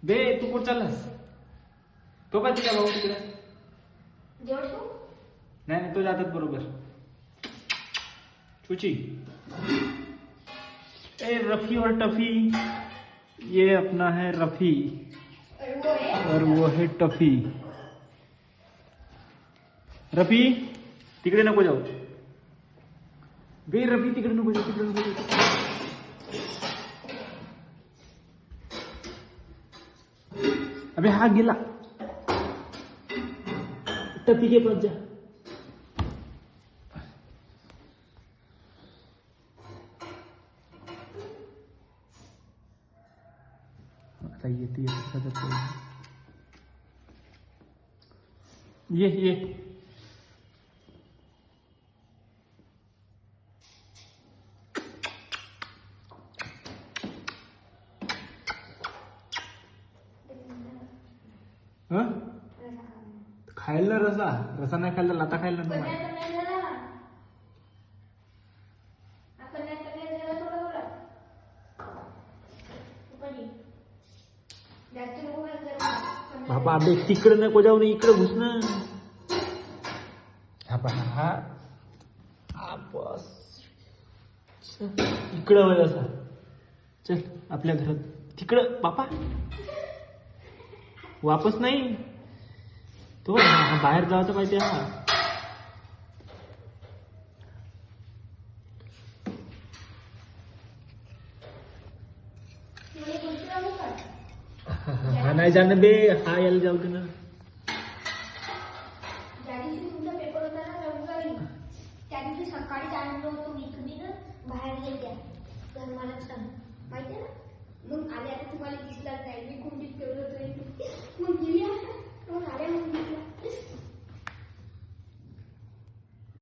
बे तू कुठं चाललास? तो का तुझ्या भाऊ तिकडे? नाही नाही, तो जातात बरोबर. चुची ए रफी और टफी, ये अपना है रफी और वो है टफी. रफी तिकडे नको जाऊ. बे रफी तिकडे नको जाऊ, तिकडे नको जाऊ. अबे हा गेला. टफी के पास जा. आता येते ये खायला रसा नाही खायला, लाता खायला नाही. बाबा अबे तिकडे नको जाऊ ना, इकडे घुस ना. हा बस इकडं वय असा. चल आपल्या घरात. तिकडं बापा वापस नाही तो. बाहेर जायचं पाहिजे. हा नाही जाणं बे, हा यायला जाऊ दे ना. सकाळी आणलं होतं मी ना बाहेर गेल्या तर मला माहिती ना. मग आले आता तुम्हाला दिसलाच नाही. मी खूप